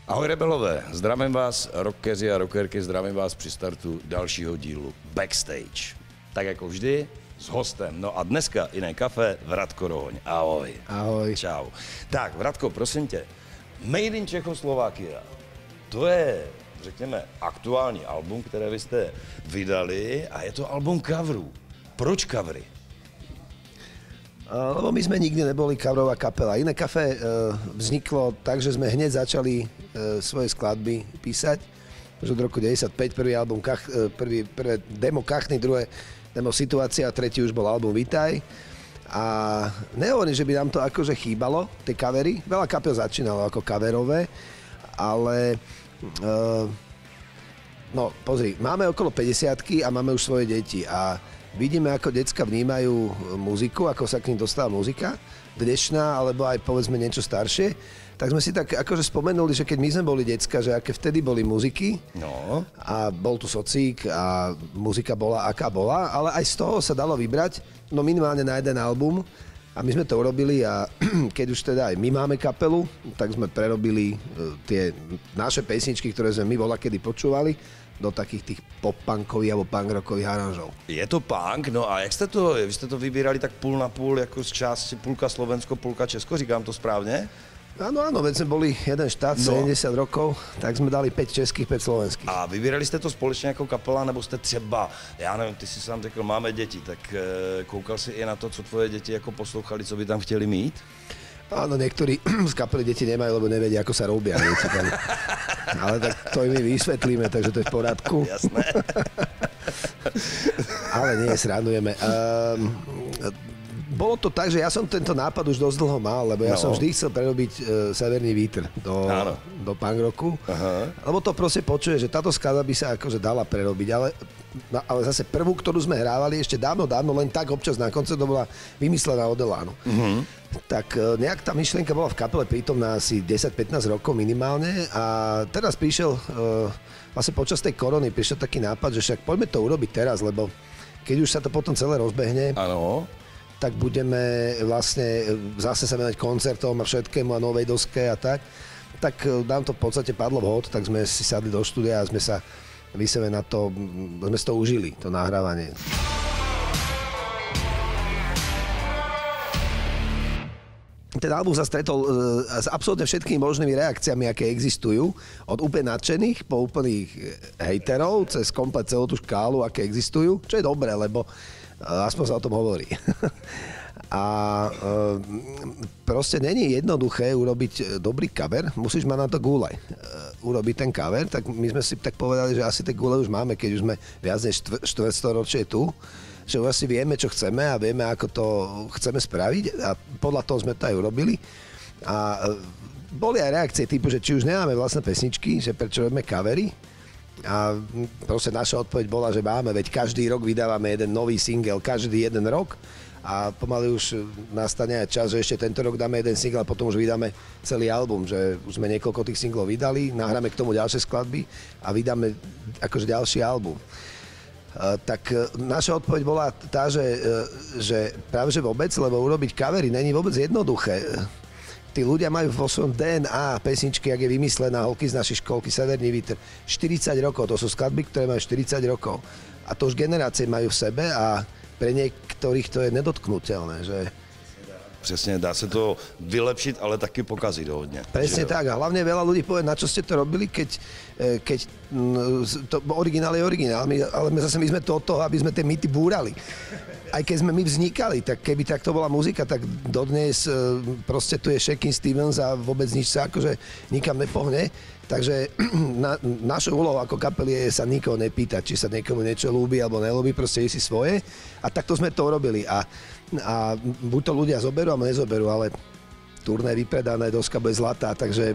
Ahoj rebelové, zdravím vás, rockeři a rockerky, zdravím vás při startu dalšího dílu Backstage. Tak jako vždy, s hostem. No a dneska jiné kafe, Vratko Rohoň. Ahoj. Ahoj. Čau. Tak, Vratko, prosím tě, Made in Czechoslovakia, to je, řekněme, aktuální album, které vy jste vydali a je to album coverů. Proč covery? Lebo my sme nikdy neboli coverová kapela. Iné kafe vzniklo tak, že sme hneď začali svoje skladby písať. Už od roku 95, prvý album, prvé demo Kachny, druhé demo Situácia a tretí už bol album Vitaj. A nehovorím, že by nám to akože chýbalo, tie covery. Veľa kapel začínalo ako coverové, ale no pozri, máme okolo 50-ky a máme už svoje deti a vidíme, ako decka vnímajú muziku, ako sa k ním dostáva muzika, dnešná, alebo aj povedzme niečo staršie. Tak sme si tak akože spomenuli, že keď my sme boli decka, že aké vtedy boli muziky, no. A bol tu socík a muzika bola aká bola, ale aj z toho sa dalo vybrať, no minimálne na jeden album. A my sme to urobili a keď už teda aj my máme kapelu, tak sme prerobili tie naše pesničky, ktoré sme my volakedy počúvali, do takých tých pop-punkových alebo punk-rockových aranžov. Je to punk, no a jak vy jste to vybírali tak půl na půl, jako z části půlka Slovensko, půlka Česko, říkám to správně? Áno, veď sme boli jeden štát, 70 rokov, tak sme dali 5 českých, 5 slovenských. A vybírali jste to společně jako kapela, nebo jste třeba, já nevím, ty si sám řekl, máme děti, tak koukal si i na to, co tvoje děti jako poslouchali, co by tam chtěli mít? Áno, niektorí z kapely deti nemajú, lebo nevedia, ako sa robia. Ale tak to im my vysvetlíme, takže to je v poriadku. Jasné. Ale nie, srandujeme. Bolo to tak, že ja som tento nápad už dosť dlho mal, lebo ja som vždy chcel prerobiť Severný vítr do punk rocku. Lebo to proste počuje, že táto skladba by sa akože dala prerobiť, ale zase prvú, ktorú sme hrávali ešte dávno, len tak občas na koncert, bola vymyslená od Elánu. Tak nejak tá myšlienka bola v kapele prítomná asi 10-15 rokov minimálne a teraz prišiel, vlastne počas tej korony prišiel taký nápad, že však poďme to urobiť teraz, lebo keď už sa to potom celé rozbehne, tak budeme vlastne zase sa venovať koncertom a všetkému a novej doske a tak nám to v podstate padlo vhod, tak sme si sadli do štúdia a sme sa vyseve na to, sme si to užili, to nahrávanie. Ten album sa stretol s absolútne všetkými možnými reakciami, aké existujú. Od úplne nadšených po úplných hejterov, cez komplet celú tú škálu, aké existujú. Čo je dobré, lebo aspoň sa o tom hovorí. A proste není jednoduché urobiť dobrý cover, musíš mať na to gule. Urobiť ten cover, tak my sme si tak povedali, že asi tie gule už máme, keď už sme viac než štvrtstoročie tu, že už asi vieme, čo chceme a vieme, ako to chceme spraviť a podľa toho sme to aj urobili. A boli aj reakcie typu, že či už nemáme vlastné pesničky, že prečo robíme covery. A proste naša odpoveď bola, že máme, veď každý rok vydávame jeden nový single, každý jeden rok a pomaly už nastane aj čas, že ešte tento rok dáme jeden single a potom už vydáme celý album, že už sme niekoľko tých singlov vydali, nahráme k tomu ďalšie skladby a vydáme akože ďalší album. Tak naša odpoveď bola tá, že práve že vôbec, lebo urobiť covery není vôbec jednoduché. Tí ľudia majú vo svojom DNA pesničky, jak je vymyslená, holky z našej školky, Severný vítr, 40 rokov, to sú skladby, ktoré majú 40 rokov. A to už generácie majú v sebe a pre niektorých to je nedotknutelné, že... Přesně, dá se to vylepšit, ale taky pokazit hodně. Presne tak a hlavne veľa ľudí povie, na čo ste to robili, keď to originál je originál, ale my sme to od toho, aby sme tie mýty búrali. Aj keď sme my vznikali, tak keby takto bola muzika, tak dodnes proste tu je Shakin' Stevens a vôbec nič sa akože nikam nepohne. Takže našou úlohou ako kapely je sa nikoho nepýtať, či sa niekomu niečo ľúbi alebo nelúbi, proste je si svoje. A takto sme to urobili. A buď to ľudia zoberú, alebo nezoberú, ale turné vypredané, doska bude zlatá, takže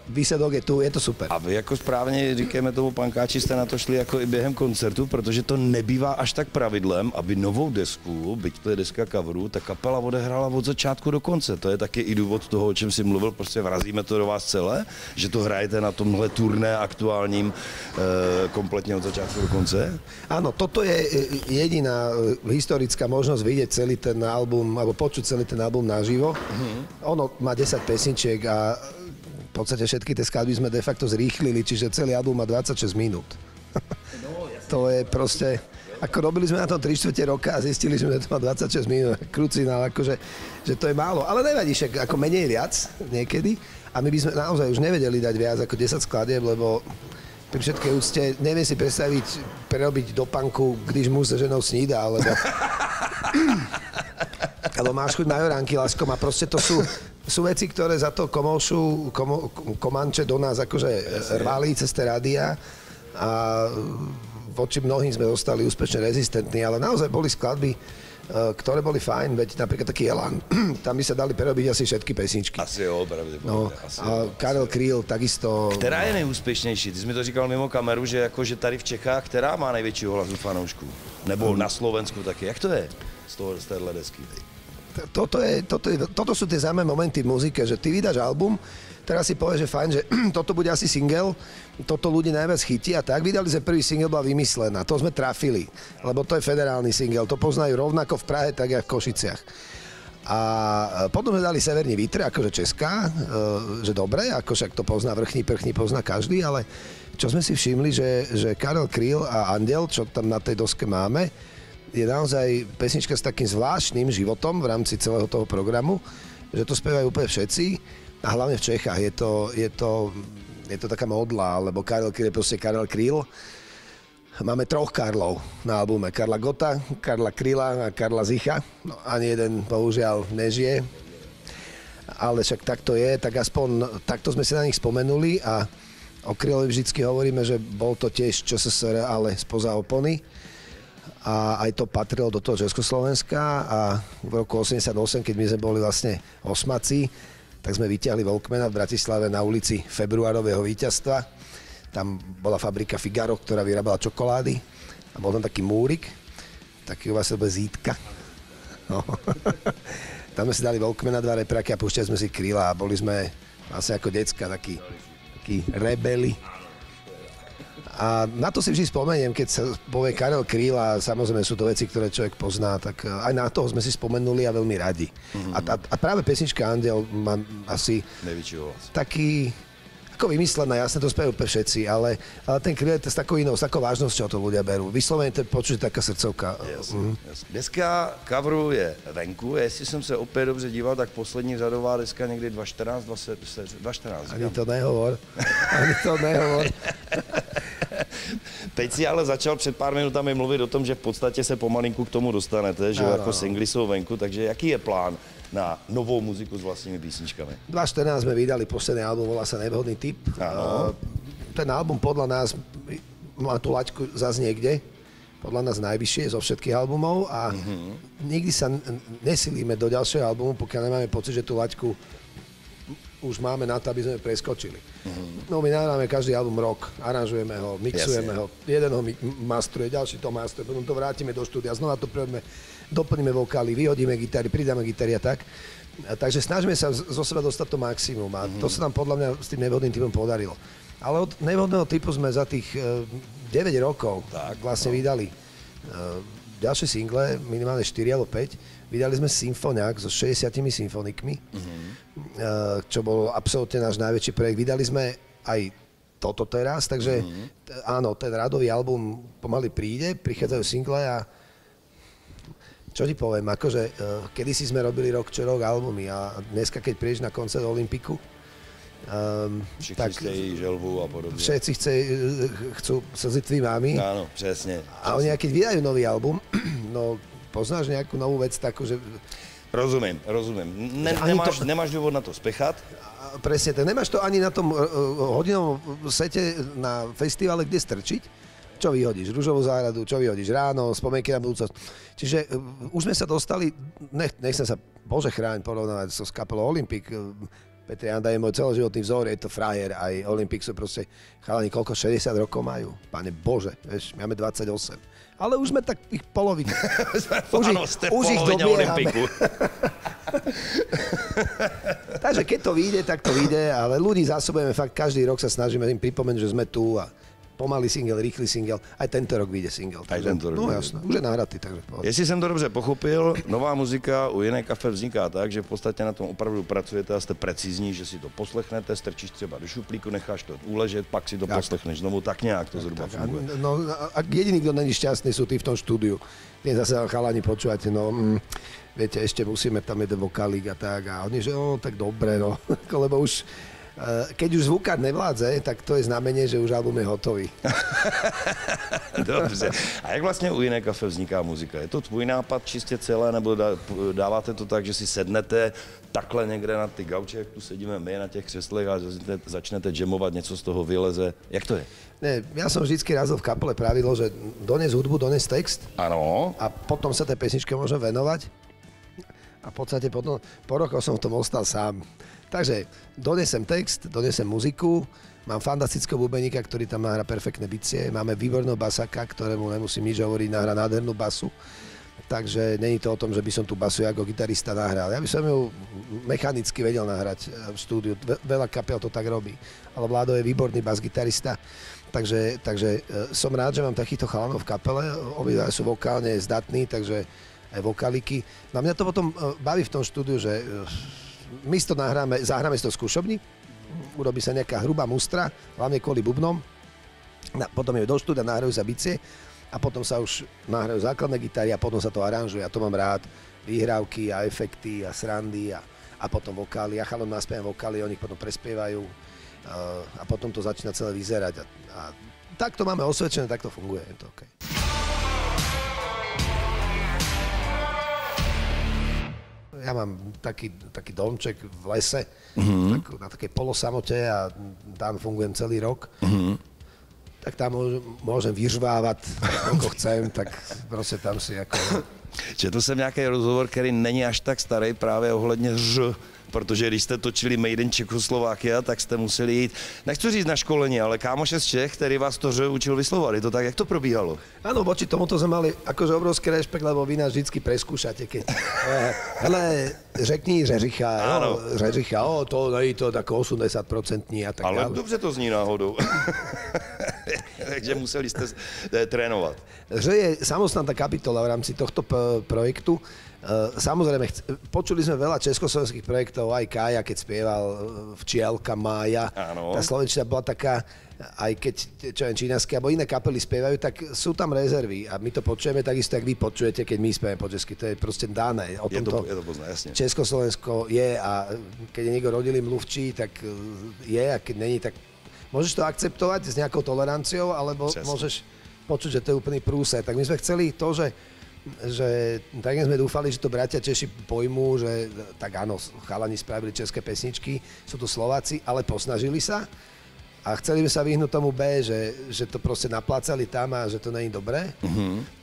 výsledok je tu, je to super. A vy jako správně říkáme tomu pankáči, jste na to šli jako i během koncertu, protože to nebývá až tak pravidlem, aby novou desku, byť to je deska coverů, ta kapela odehrála od začátku do konce. To je taky i důvod toho, o čem si mluvil, prostě vrazíme to do vás celé, že to hrajete na tomhle turné aktuálním kompletně od začátku do konce? Áno, toto je jediná historická možnosť vidieť celý ten album, alebo počuť celý ten album naživo. Ono má 10 pesničiek a podstate všetky tie skladby sme de facto zrýchlili, čiže celý album má 26 minút. To je proste... Ako robili sme na tom 3/4 roka a zistili, že to má 26 minút. Krucinál, akože, že to je málo. Ale nevadí, však ako menej viac niekedy. A my by sme naozaj už nevedeli dať viac ako 10 skladieb, lebo pri všetkej úcte neviem si predstaviť prerobiť do punku, když muž se ženou snída, alebo máš chuť majoránky, lásko, a proste to sú veci, ktoré za to Komanče do nás akože rvali cez tie rádia a voči mnohým sme zostali úspešne rezistentní, ale naozaj boli skladby, ktoré boli fajn, veď napríklad taký Elan, tam by sa dali prerobiť asi všetky pesničky. Asi jo, pravděpodobně. No, a Karel Kryl takisto... Která je nejúspěšnější? Ty jsi mi to říkal mimo kameru, že jakože tady v Čechách, která má největší ohlas u fanoušků? Nebo na Slovensku taky, jak to je z téhle desky? Toto sú tie zaujímavé momenty v muzike, že ty vydáš album, teraz si povieš, že fajn, že toto bude asi single, toto ľudí najviac chytí a tak. Vydali sme prvý single, bola Vymyslená, to sme trafili, lebo to je federálny single, to poznajú rovnako v Prahe, tak jak v Košiciach. A potom sme dali Severní vítr, akože česká, že dobre, ako však to pozná Vrchní prchní, pozná každý, ale čo sme si všimli, že Karel Kryl a Anděl, čo tam na tej doske máme, je naozaj pesnička s takým zvláštnym životom v rámci celého toho programu, že to spievajú úplne všetci a hlavne v Čechách je to taká modla, lebo Karel Kryl je proste Karel Kryl. Máme 3 Karlov na albume. Karla Gota, Karla Kryla a Karla Zicha. No, ani jeden bohužiaľ nežije. Ale však tak to je, tak aspoň takto sme si na nich spomenuli a o Krylovi vždycky hovoríme, že bol to tiež ČSSR, ale spoza opony. A aj to patrilo do toho Československa a v roku 88, keď my sme boli vlastne osmaci, tak sme vyťahli Walkmana v Bratislave na ulici Februárového víťazstva. Tam bola fabrika Figaro, ktorá vyrábala čokolády a bol tam taký múrik, taký u vás sa bude Zítka. No. Tam sme si dali Walkmana, 2 repráky a púšťali sme si Kryla a boli sme vlastne ako decka takí rebeli. A na to si vždy spomeniem, keď sa povie Karel Kryl a samozrejme sú to veci, ktoré človek pozná, tak aj na toho sme si spomenuli a veľmi radi. A práve pesnička Anděl má asi taký, ako Vymyslená, jasne to spievajú všetci, ale ten Kryl je s takou inou, s takou vážnosťou to ľudia berú. Vyslovene to počuť taká srdcovka. Deska coveru je venku, jestli jsem se opět dobře díval, tak poslední řadová deska někdy 2014. Ani to nehovor. Teď si ale začal před pár minutami mluvit o tom, že v podstatě se pomalinku k tomu dostanete, že jako singly jsou venku, takže jaký je plán na novou muziku s vlastními písničkami? 2014 sme vydali posledný album, volá sa Nevhodný typ. Ten album podľa nás má tú laťku zase niekde, podľa nás najvyššie zo všetkých albumov a nikdy sa nesilíme do ďalšieho albumu, pokiaľ nemáme pocit, že tú laťku už máme na to, aby sme preskočili. No my nahráme každý album rok, aranžujeme ho, mixujeme ho, jeden ho mastruje, ďalší to mastruje, potom to vrátime do štúdia, znova to prejdeme, doplníme vokály, vyhodíme gitary, pridáme gitary a tak. Takže snažíme sa zo seba dostať to maximum a to sa nám podľa mňa s tým Nevhodným typom podarilo. Ale od Nevhodného typu sme za tých 9 rokov vlastne vydali ďalšie single, minimálne 4 alebo 5. Vydali sme Symfoniák so 60 symfonikmi, čo bol absolútne náš najväčší projekt. Vydali sme aj toto teraz, takže áno, ten radový album pomaly príde, prichádzajú single a čo ti poviem, akože kedysi sme robili rok čo rok albumy a dneska, keď prídeš na koncert Olympiku, všichni chtějí želvu a podobne. Všetci chcú slzy tvý mámy. Áno, presne. A oni, keď vydajú nový album, no poznáš nejakú novú vec takú, že... Rozumiem. Nemáš dôvod na to spechat. Presne, tak nemáš to ani na tom hodinovom sete na festivale, kde strčiť. Čo vyhodíš? Ružovú záhradu, čo vyhodíš? Ráno, spomienky na budúcnosť. Čiže už sme sa dostali, nechcem sa, Bože chráň, porovnávať s kapelou Olympik. Petr Janda je môj celoživotný vzor, je to frajer, aj Olympik sú proste chalani, koľko 60 rokov majú. Pane Bože, vieš, máme 28. Ale už sme tak ich polovicu. Už ich dobiehame. Takže keď to vyjde, tak to vyjde, ale ľudí zásobujeme fakt, každý rok sa snažíme im pripomenúť, že sme tu a pomalý single, rýchly single. Aj tento rok vyjde single. Aj tento rok. No jasné, už je nahratý, takže pohodě. Jestli jsem to dobře pochopil, nová muzika u Jiné kafe vzniká tak, že v podstatě na tom opravdu pracujete a jste precizní, že si to poslechnete, strčíš třeba do šuplíku, necháš to uležet, pak si to poslechneš znovu, tak nějak to zhruba funguje. No a jediný, kto není šťastný, sú tí v tom štúdiu. Tie zase chalani počúvate, viete, ešte musíme tam jeden vokálík a tak. A oni, že tak dobre, lebo už keď už zvukár nevládze, tak to je znamenie, že už album je hotový. Dobře. A jak vlastně u Jiné kafe vzniká muzika? Je to tvůj nápad čistě celé, nebo dáváte to tak, že si sednete takhle někde na ty gauče, jak tu sedíme my na těch křeslech a začnete jamovat, něco z toho vyleze? Jak to je? Ne, ja som vždycky razil v kapele pravidlo, že dones hudbu, dones text. Ano. A potom sa tej pesničke môžem venovať. A v podstate potom, po rokoch som v tom ostal sám. Takže donesem text, donesem muziku, mám fantastického bubeníka, ktorý tam nahrá perfektné bicie, máme výborného basaka, ktorému nemusím nič hovoriť, nahrá nádhernú basu. Takže není to o tom, že by som tú basu ako gitarista nahral. Ja by som ju mechanicky vedel nahrať v štúdiu. Veľa kapel to tak robí. Ale Vládo je výborný bas-gitarista. Takže som rád, že mám takýchto chalanov v kapele. Obidva sú vokálne zdatní, takže aj vokaliky. No a mňa to potom baví v tom štúdiu, že my si to zahráme si to v skúšobni, urobí sa nejaká hrubá mustra, hlavne kvôli bubnom. Potom je do štúdia, nahrajú sa bicie a potom sa už nahrajú základné gitary a potom sa to aranžuje. A to mám rád. Výhrávky a efekty a srandy a potom vokály. Ja chalom naspievam vokály, oni potom prespievajú a potom to začína celé vyzerať. A tak to máme osvedčené, tak to funguje. Je to okay. Ja mám taký domček v lese, na takej polosamote a tam fungujem celý rok. Tak tam môžem vyřvávať, koľko chcem, tak proste tam si ako... Četl jsem nějaký rozhovor, který není až tak starý právě ohledně protože když jste točili Made in Czechoslovakia, tak jste museli jít, nechci říct na školení, ale kámoše z Čech, který vás to učil vyslovovat. Je to tak, jak to probíhalo? Áno, voči tomuto sme mali akože obrovský rešpekt, lebo vy nás vždycky preskúšate, keď hele, řekni Řeřicha, Řeřicha, to není to tak 80% a tak ale dále. Ale dobře to zní náhodou. Takže museli jste trénovat. Že je samostatná kapitola v rámci tohto projektu. Samozrejme, počuli sme veľa československých projektov, aj Kája, keď spieval Včielka, Mája. Áno. Tá slovenčina bola taká, aj keď, čo je čínaské, alebo iné kapely spievajú, tak sú tam rezervy a my to počujeme takisto, jak vy počujete, keď my spievame po česky. To je proste dané. O tomto je to pozná, jasne. Československo je a keď je niekto rodilý mluvčí, tak je a keď není, tak môžeš to akceptovať s nejakou toleranciou, alebo môžeš počuť, že to je úplný prúser. Tak my sme chceli to, že tak sme dúfali, že to bratia Češi pojmú, že tak áno, chalani spravili české pesničky, sú tu Slováci, ale posnažili sa a chceli by sa vyhnúť tomu B, že to proste naplácali tam a že to není dobré.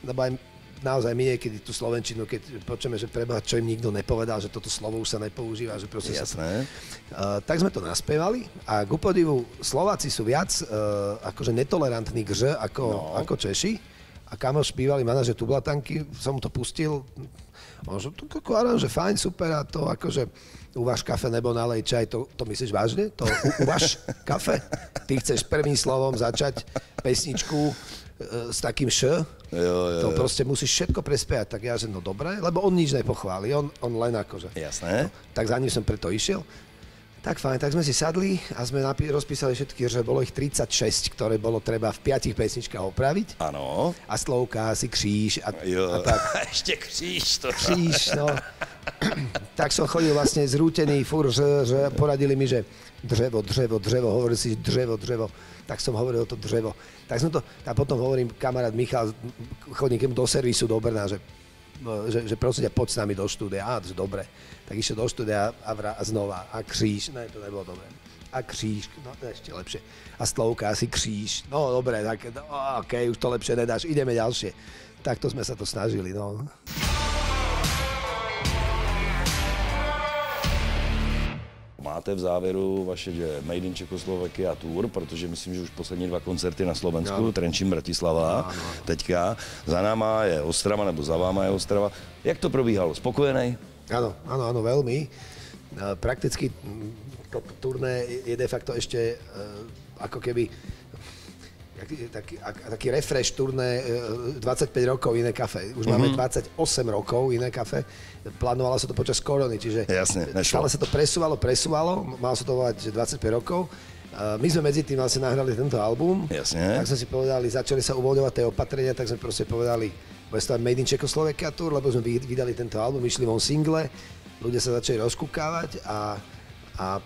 Lebo aj naozaj my niekedy tú slovenčinu, keď počujeme, že preboha, čo im nikto nepovedal, že toto slovo už sa nepoužíva, že proste jasné. Tak sme to naspievali a ku podivu Slováci sú viac akože netolerantní k Ž ako Češi. A kamoš bývalý manažer Tublatanky, som mu to pustil, on že to aranže fajn, super a to akože uvaž kafe nebo nalej čaj, to myslíš vážne? To uvaž kafe? Ty chceš prvým slovom začať pesničku s takým š? Jo. To proste musíš všetko prespievať, tak ja že no dobre, lebo on nič nepochváli, on len akože. Jasné. No, tak za ním som preto išiel. Tak fajn, tak sme si sadli a sme rozpísali všetky, že bolo ich 36, ktoré bolo treba v 5 pesničkách opraviť. Áno. A slovka, asi kříž a tak. Ešte kříž to. Kříž, no. Tak som chodil vlastne zrútený, furt, že poradili mi, že drevo, hovoril si drevo. Tak som hovoril to drevo. Tak som to, a potom hovorím, kamarát Michal, chodím k do servisu do Brna, že prosím ťa, poď s nami do štúdia. Á, dobre. Tak išiel do štúdia a znova. A kříž. Ne, to nebolo dobre. A kříž. No, ešte lepšie. A slovka, asi kříž. No, dobre, tak okej, už to lepšie nedáš. Ideme ďalšie. Takto sme sa to snažili, no. Máte v závěru vaše Made in Czechoslovakia tour, protože myslím, že už poslední 2 koncerty na Slovensku, Trenčín, Bratislava, teďka. Za náma je Ostrava, nebo za váma je Ostrava. Jak to probíhalo? Spokojenej? Áno, veľmi. Prakticky toto turné je de facto ešte ako keby... taký refresh turné 25 rokov iné kafe. Už máme 28 rokov iné kafe. Plánovalo sa to počas korony, čiže stále sa to presúvalo. Malo sa to volať 25 rokov. My sme medzi tým vlastne nahrali tento album. Jasne. Tak sme si povedali, začali sa uvoľňovať tie opatrenia, tak sme proste povedali, bude to Made in Czechoslovakia tour, lebo sme vydali tento album, išli von single, ľudia sa začali rozkúkávať a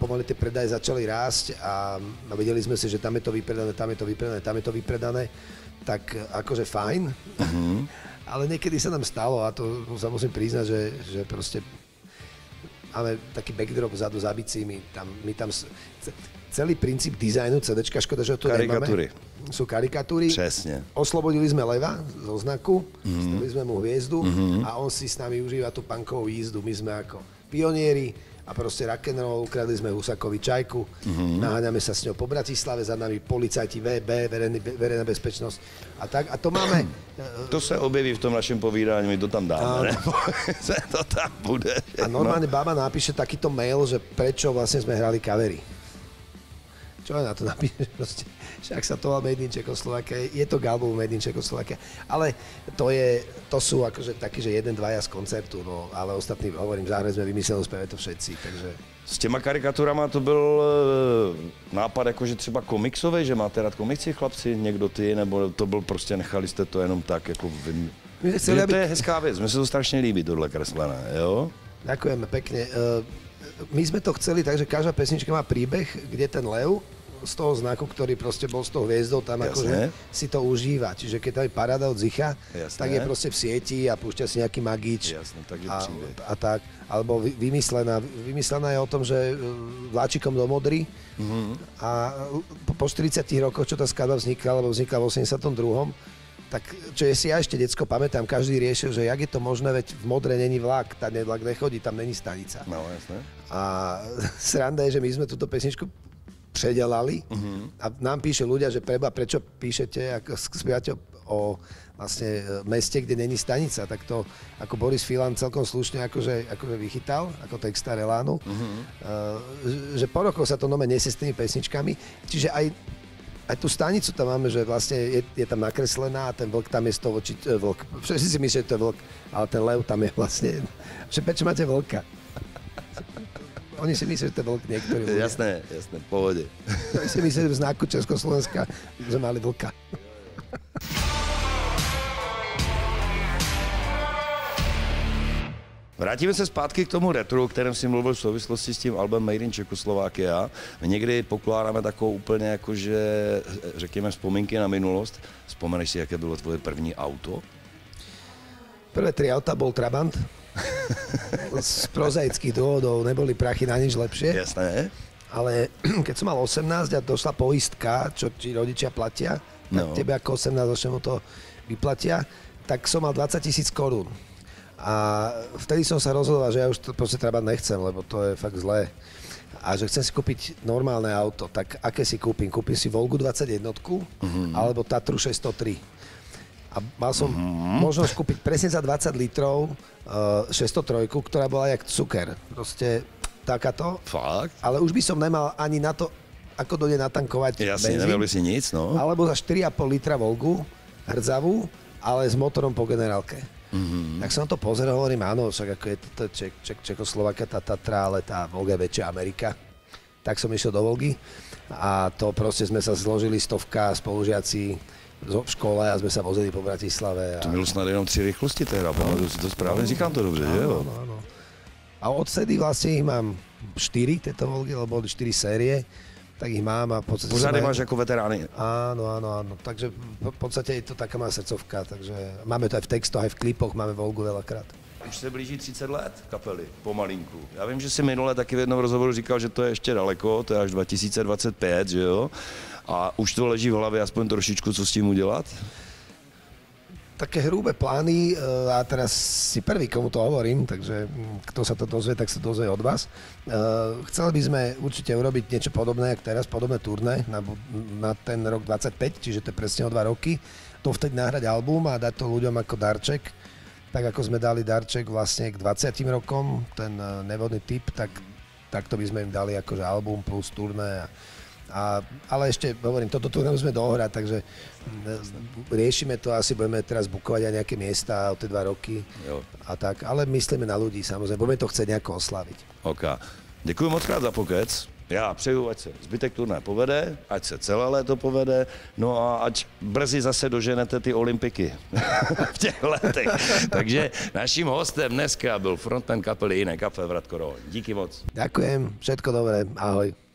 pomaly tie predaje začali rásť a videli sme si, že tam je to vypredané, tak akože fajn. Ale niekedy sa nám stalo, a to sa musím priznať, že proste máme taký backdrop vzadu za bicími, my tam celý princíp dizajnu CDčka, škoda, že to nemáme. Sú karikatúry. Přesne. Oslobodili sme Leva zo znaku, stavili sme mu hviezdu a on si s nami užíva tú punkovú jízdu. My sme ako pionieri a proste rock'n'roll, ukradli sme Husakovi čajku, naháňame sa s ňou po Bratislave, za nami policajti VB, verejná bezpečnosť a tak. A to máme... To sa objeví v tom našem povídání, my to tam dáme, nebo to tam bude. A normálne baba napíše takýto mail, že prečo vlastne sme hrali covery. Čo aj na to napíšeš proste? Však sa to volá Made in Czechoslovakia, je to album Made in Czechoslovakia, ale to sú akože takí, že jeden, dvaja z koncertu, no, ale ostatní, hovorím, záhre sme vymysleli, spievali to všetci, takže... S těma karikaturama to byl nápad jakože třeba komiksový, že máte rád komiksy, chlapci, někdo ty, nebo to byl prostě, nechali jste to jenom tak, jako vy... To je hezká věc, mně se to strašně líbí, tohle kreslené, jo? Ďakujeme pekne. My sme to chceli tak, že každá pesnička má príbeh, kde ten lev z toho znaku, ktorý proste bol s tou hviezdou, tam akože si to užíva. Čiže keď tam je paráda od Zicha, tak je proste v sieti a púšťa si nejaký magič. Tak je a tak. Alebo vymyslená je o tom, že vláčikom do Modry a po 40 rokoch, čo tá skladba vznikla, lebo vznikla v 82. Tak čo si ja ešte decko pamätám, každý riešil, že jak je to možné, veď v Modre není vlak, tam vlak nechodí, tam není stanica. No, jasné. A sranda je, že my sme túto pesničku predelali a nám píše ľudia, že prečo píšete, ako spievate o vlastne meste, kde není stanica, tak to ako Boris Filan celkom slušne akože vychytal, ako textár Elánu, že po rokoch sa to nome nesie s tými pesničkami, čiže aj tú stanicu tam máme, že vlastne je tam nakreslená a ten vlk tam je z toho vlk. Všetci si myslíte, že to je vlk, ale ten lev tam je vlastne, že prečo máte vlka? Oni si myslí, že to je vlk niektorý ľudia. Jasné, v pohode. Oni si myslí, že v znaku Československa sme mali vlka. Vrátíme se zpátky k tomu retru, o kterém si mluvil v souvislosti s tím albem Made in Czechoslovakia. My někdy pokládáme takovou úplně jakože, řekněme, vzpomínky na minulost. Vzpomeneš si, jaké bylo tvoje první auto? Prvé 3 auta bol Trabant. Z prozaických dôvodov neboli prachy na nič lepšie. Jasné. Ale keď som mal 18 a došla poistka, čo ti rodičia platia, tak tebe ako 18-ročnému to vyplatia, tak som mal 20 000 korún. A vtedy som sa rozhodoval, že ja už to proste Trabant nechcem, lebo to je fakt zlé. A že chcem si kúpiť normálne auto, tak aké si kúpim? Kúpim si Volgu 21 alebo Tatru 603. A mal som možnosť kúpiť presne za 20 litrov 603, ktorá bola jak cuker. Proste takáto. Fakt? Ale už by som nemal ani na to, ako dojde natankovať Jasne, benzín. nemal by si nic, no. Alebo za 4,5 litra Volgu, hrdzavú, ale s motorom po generálke. Tak som na to pozeral, hovorím, áno, však ako je to Čechoslovakia, tá Tatra, ale tá Volga je väčšia Amerika. Tak som išiel do Volgy a to proste sme sa zložili stovka spolužiaci v škole a sme sa vozili po Bratislave. To bylo snad jenom 3 rychlosti teda, pamatuju si to správne, říkám to dobře, že jo? Áno. A odvtedy vlastne ich mám 4, tieto Volgy, lebo boli 4 série, tak ich mám a v podstate... Pořád máš ako veterány. Áno. Takže v podstate je to taká má srdcovka, takže máme to aj v textoch, aj v klipoch, máme Volgu veľakrát. Už se blíží 30 let kapely, pomalinku. Já vím, že si minule taky v jednom rozhovoru říkal, že to je ještě daleko, to je až 2025, že jo? A už to leží v hlavě aspoň trošičku, co s tím udělat? Také hrubé plány a teraz si prvý, komu to hovorím, takže kto sa to dozvie, tak sa dozvie od vás. Chceli by sme určite urobiť niečo podobné, ako teraz, podobné turné na ten rok 25, čiže to je presne o 2 roky. To vtedy nahrať album a dať to ľuďom ako darček. Tak ako sme dali darček vlastne k 20 rokom, ten nevodný typ, tak to by sme im dali akože album plus turné Ale ešte hovorím, toto tu nemusíme dohrať, takže riešime to, asi budeme teraz bukovať aj nejaké miesta o tie 2 roky. Jo. A tak, ale myslíme na ľudí, samozrejme, budeme to chcieť nejako oslaviť. OK. Děkuji moc krát za pokec. Já přeju, ať se zbytek turné povede, ať se celé léto povede, no a ať brzy zase doženete ty olympiky v těch letech. Takže naším hostem dneska byl frontman kapely Iné kafe Vratko Rohoň. Díky moc. Ďakujem, všetko dobré, ahoj.